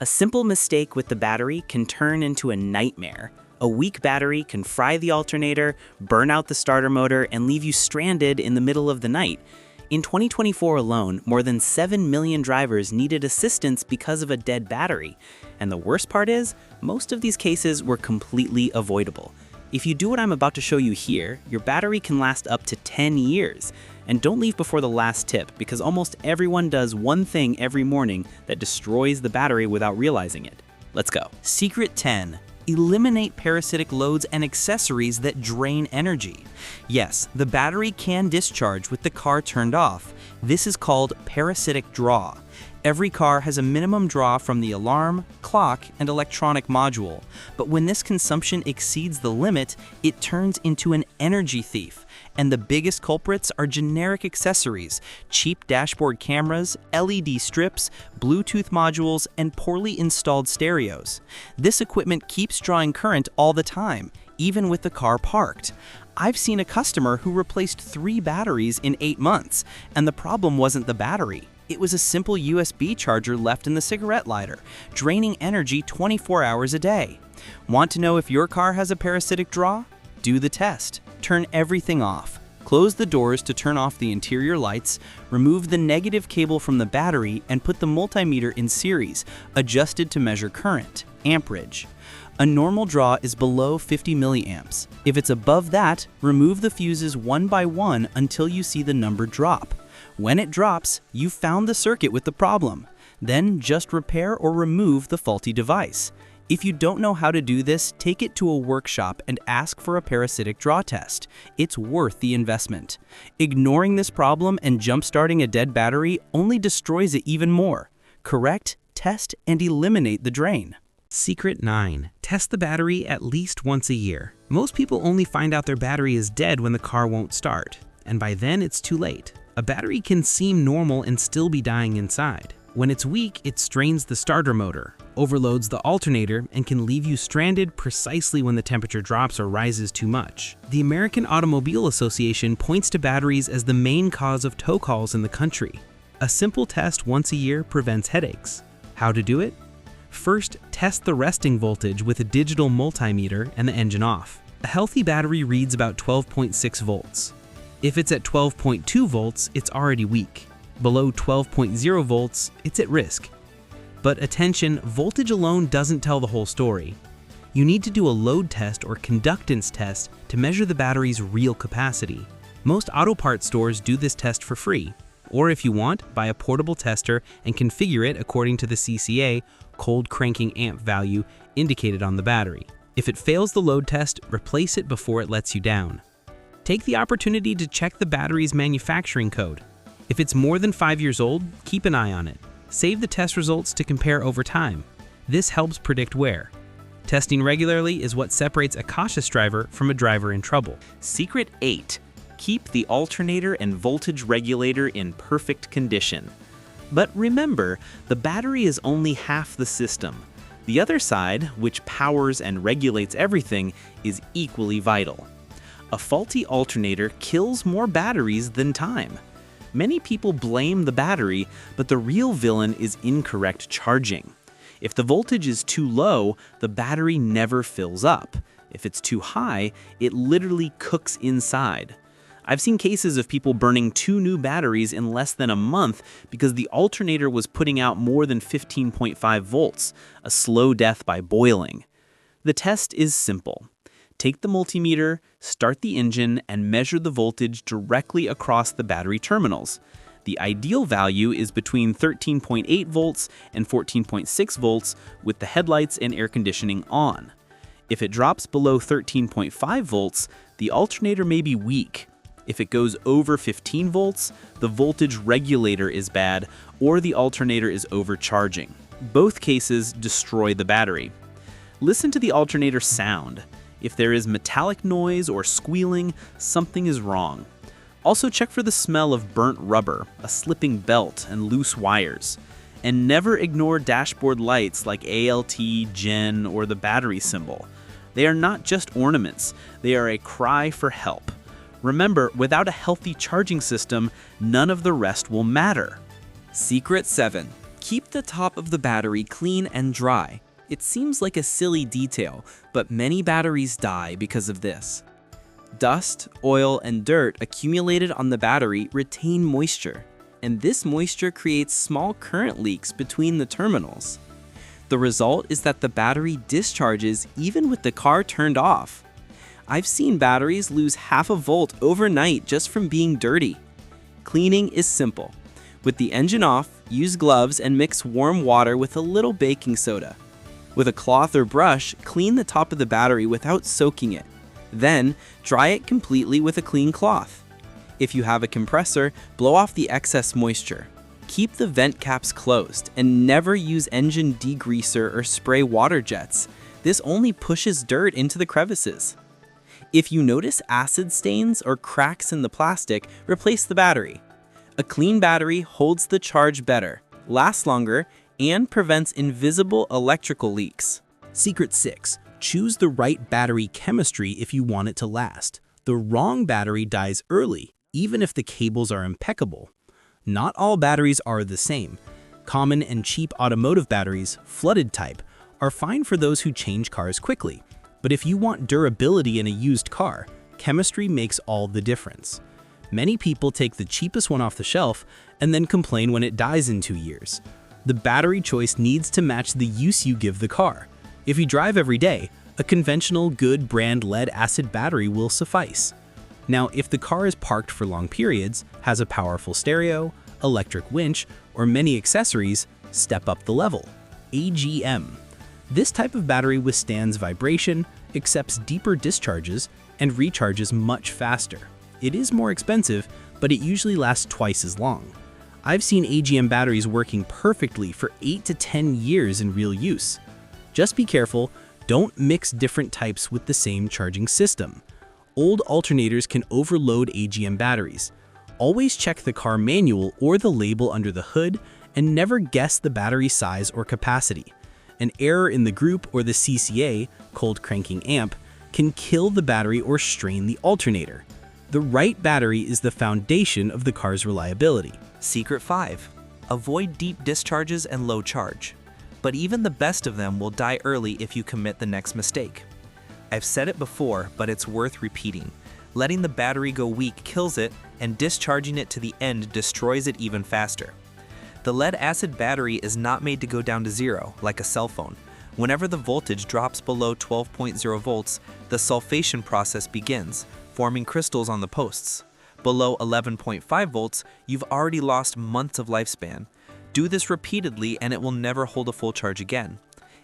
A simple mistake with the battery can turn into a nightmare. A weak battery can fry the alternator, burn out the starter motor, and leave you stranded in the middle of the night. In 2024 alone, more than 7 million drivers needed assistance because of a dead battery. And the worst part is, most of these cases were completely avoidable. If you do what I'm about to show you here, your battery can last up to 10 years. And don't leave before the last tip, because almost everyone does one thing every morning that destroys the battery without realizing it. Let's go. Secret 10. Eliminate parasitic loads and accessories that drain energy. Yes, the battery can discharge with the car turned off. This is called parasitic draw. Every car has a minimum draw from the alarm, clock, and electronic module. But when this consumption exceeds the limit, it turns into an energy thief. And the biggest culprits are generic accessories, cheap dashboard cameras, LED strips, Bluetooth modules, and poorly installed stereos. This equipment keeps drawing current all the time, even with the car parked. I've seen a customer who replaced 3 batteries in 8 months, and the problem wasn't the battery. It was a simple USB charger left in the cigarette lighter, draining energy 24 hours a day. Want to know if your car has a parasitic draw? Do the test. Turn everything off. Close the doors to turn off the interior lights, remove the negative cable from the battery, and put the multimeter in series, adjusted to measure current, amperage. A normal draw is below 50 milliamps. If it's above that, remove the fuses one by one until you see the number drop. When it drops, you've found the circuit with the problem. Then just repair or remove the faulty device. If you don't know how to do this, take it to a workshop and ask for a parasitic draw test. It's worth the investment. Ignoring this problem and jump-starting a dead battery only destroys it even more. Correct, test, and eliminate the drain. Secret 9. Test the battery at least once a year. Most people only find out their battery is dead when the car won't start, and by then it's too late. A battery can seem normal and still be dying inside. When it's weak, it strains the starter motor, overloads the alternator, and can leave you stranded precisely when the temperature drops or rises too much. The American Automobile Association points to batteries as the main cause of tow calls in the country. A simple test once a year prevents headaches. How to do it? First, test the resting voltage with a digital multimeter and the engine off. A healthy battery reads about 12.6 volts. If it's at 12.2 volts, it's already weak. Below 12.0 volts, it's at risk. But attention, voltage alone doesn't tell the whole story. You need to do a load test or conductance test to measure the battery's real capacity. Most auto parts stores do this test for free, or if you want, buy a portable tester and configure it according to the CCA, cold cranking amp value, indicated on the battery. If it fails the load test, replace it before it lets you down. Take the opportunity to check the battery's manufacturing code. If it's more than 5 years old, keep an eye on it. Save the test results to compare over time. This helps predict wear. Testing regularly is what separates a cautious driver from a driver in trouble. Secret 8. Keep the alternator and voltage regulator in perfect condition. But remember, the battery is only half the system. The other side, which powers and regulates everything, is equally vital. A faulty alternator kills more batteries than time. Many people blame the battery, but the real villain is incorrect charging. If the voltage is too low, the battery never fills up. If it's too high, it literally cooks inside. I've seen cases of people burning 2 new batteries in less than a month because the alternator was putting out more than 15.5 volts, a slow death by boiling. The test is simple. Take the multimeter, start the engine, and measure the voltage directly across the battery terminals. The ideal value is between 13.8 volts and 14.6 volts with the headlights and air conditioning on. If it drops below 13.5 volts, the alternator may be weak. If it goes over 15 volts, the voltage regulator is bad or the alternator is overcharging. Both cases destroy the battery. Listen to the alternator sound. If there is metallic noise or squealing, something is wrong. Also check for the smell of burnt rubber, a slipping belt, and loose wires. And never ignore dashboard lights like ALT, GEN, or the battery symbol. They are not just ornaments, they are a cry for help. Remember, without a healthy charging system, none of the rest will matter. Secret 7. Keep the top of the battery clean and dry. It seems like a silly detail, but many batteries die because of this. Dust, oil, and dirt accumulated on the battery retain moisture, and this moisture creates small current leaks between the terminals. The result is that the battery discharges even with the car turned off. I've seen batteries lose half a volt overnight just from being dirty. Cleaning is simple. With the engine off, use gloves and mix warm water with a little baking soda. With a cloth or brush, clean the top of the battery without soaking it. Then, dry it completely with a clean cloth. If you have a compressor, blow off the excess moisture. Keep the vent caps closed and never use engine degreaser or spray water jets. This only pushes dirt into the crevices. If you notice acid stains or cracks in the plastic, replace the battery. A clean battery holds the charge better, lasts longer, and prevents invisible electrical leaks. Secret 6. Choose the right battery chemistry if you want it to last. The wrong battery dies early, even if the cables are impeccable. Not all batteries are the same. Common and cheap automotive batteries, flooded type, are fine for those who change cars quickly. But if you want durability in a used car, chemistry makes all the difference. Many people take the cheapest one off the shelf and then complain when it dies in 2 years. The battery choice needs to match the use you give the car. If you drive every day, a conventional good brand lead-acid battery will suffice. Now, if the car is parked for long periods, has a powerful stereo, electric winch, or many accessories, step up the level. AGM. This type of battery withstands vibration, accepts deeper discharges, and recharges much faster. It is more expensive, but it usually lasts twice as long. I've seen AGM batteries working perfectly for 8 to 10 years in real use. Just be careful, don't mix different types with the same charging system. Old alternators can overload AGM batteries. Always check the car manual or the label under the hood, and never guess the battery size or capacity. An error in the group or the CCA, cold cranking amp, can kill the battery or strain the alternator. The right battery is the foundation of the car's reliability. Secret 5. Avoid deep discharges and low charge. But even the best of them will die early if you commit the next mistake. I've said it before, but it's worth repeating. Letting the battery go weak kills it, and discharging it to the end destroys it even faster. The lead-acid battery is not made to go down to zero, like a cell phone. Whenever the voltage drops below 12.0 volts, the sulfation process begins, forming crystals on the posts. Below 11.5 volts, you've already lost months of lifespan. Do this repeatedly and it will never hold a full charge again.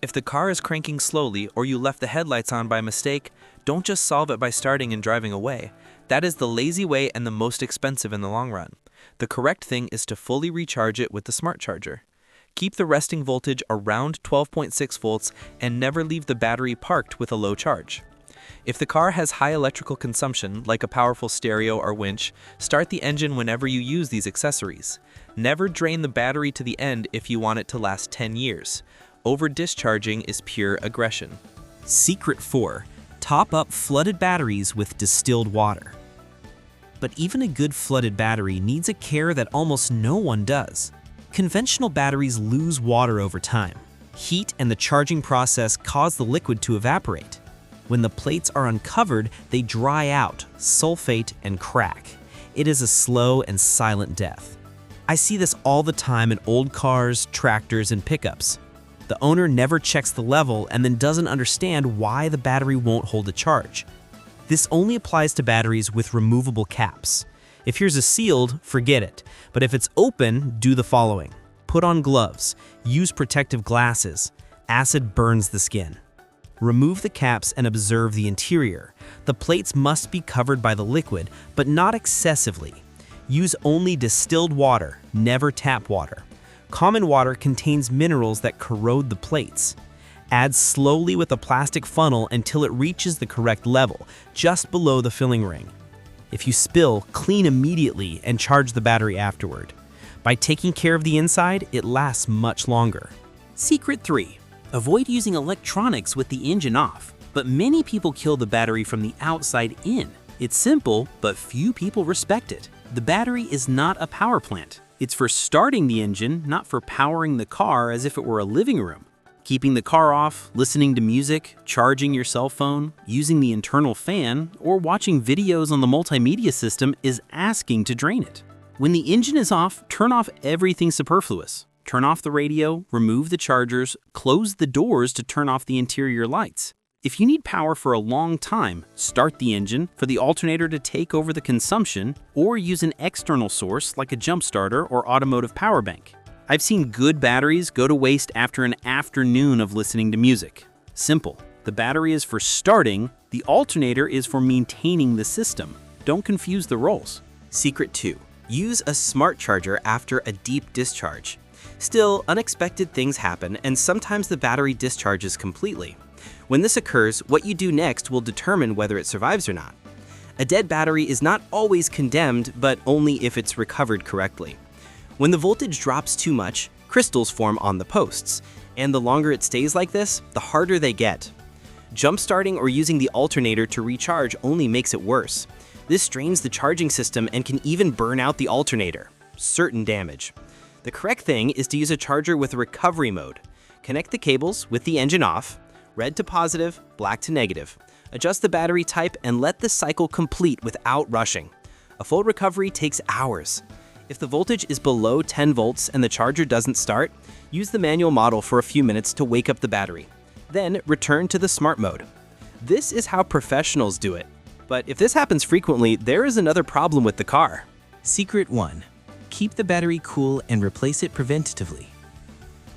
If the car is cranking slowly or you left the headlights on by mistake, don't just solve it by starting and driving away. That is the lazy way and the most expensive in the long run. The correct thing is to fully recharge it with the smart charger. Keep the resting voltage around 12.6 volts and never leave the battery parked with a low charge. If the car has high electrical consumption, like a powerful stereo or winch, start the engine whenever you use these accessories. Never drain the battery to the end if you want it to last 10 years. Over-discharging is pure aggression. Secret 4. Top up flooded batteries with distilled water. But even a good flooded battery needs a care that almost no one does. Conventional batteries lose water over time. Heat and the charging process cause the liquid to evaporate. When the plates are uncovered, they dry out, sulfate, and crack. It is a slow and silent death. I see this all the time in old cars, tractors, and pickups. The owner never checks the level and then doesn't understand why the battery won't hold a charge. This only applies to batteries with removable caps. If yours is sealed, forget it. But if it's open, do the following. Put on gloves. Use protective glasses. Acid burns the skin. Remove the caps and observe the interior. The plates must be covered by the liquid, but not excessively. Use only distilled water, never tap water. Common water contains minerals that corrode the plates. Add slowly with a plastic funnel until it reaches the correct level, just below the filling ring. If you spill, clean immediately and charge the battery afterward. By taking care of the inside, it lasts much longer. Secret 3. Avoid using electronics with the engine off, but many people kill the battery from the outside in. It's simple, but few people respect it. The battery is not a power plant. It's for starting the engine, not for powering the car as if it were a living room. Keeping the car off, listening to music, charging your cell phone, using the internal fan, or watching videos on the multimedia system is asking to drain it. When the engine is off, turn off everything superfluous. Turn off the radio, remove the chargers, close the doors to turn off the interior lights. If you need power for a long time, start the engine for the alternator to take over the consumption, or use an external source like a jump starter or automotive power bank. I've seen good batteries go to waste after an afternoon of listening to music. Simple. The battery is for starting, the alternator is for maintaining the system. Don't confuse the roles. Secret 2. Use a smart charger after a deep discharge. Still, unexpected things happen, and sometimes the battery discharges completely. When this occurs, what you do next will determine whether it survives or not. A dead battery is not always condemned, but only if it's recovered correctly. When the voltage drops too much, crystals form on the posts, and the longer it stays like this, the harder they get. Jump-starting or using the alternator to recharge only makes it worse. This strains the charging system and can even burn out the alternator. Certain damage. The correct thing is to use a charger with recovery mode. Connect the cables with the engine off, red to positive, black to negative. Adjust the battery type and let the cycle complete without rushing. A full recovery takes hours. If the voltage is below 10 volts and the charger doesn't start, use the manual model for a few minutes to wake up the battery. Then return to the smart mode. This is how professionals do it. But if this happens frequently, there is another problem with the car. Secret 1. Keep the battery cool and replace it preventatively.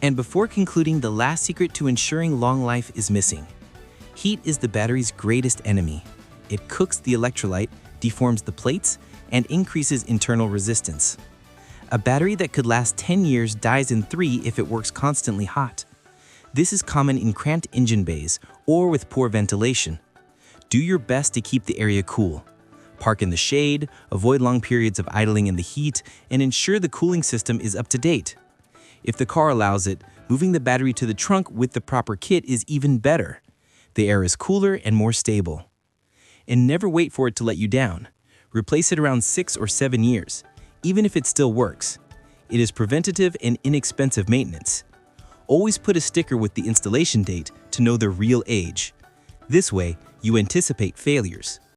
And before concluding, the last secret to ensuring long life is missing. Heat is the battery's greatest enemy. It cooks the electrolyte, deforms the plates, and increases internal resistance. A battery that could last 10 years dies in 3 if it works constantly hot. This is common in cramped engine bays or with poor ventilation. Do your best to keep the area cool. Park in the shade, avoid long periods of idling in the heat, and ensure the cooling system is up to date. If the car allows it, moving the battery to the trunk with the proper kit is even better. The air is cooler and more stable. And never wait for it to let you down. Replace it around 6 or 7 years, even if it still works. It is preventative and inexpensive maintenance. Always put a sticker with the installation date to know the real age. This way, you anticipate failures.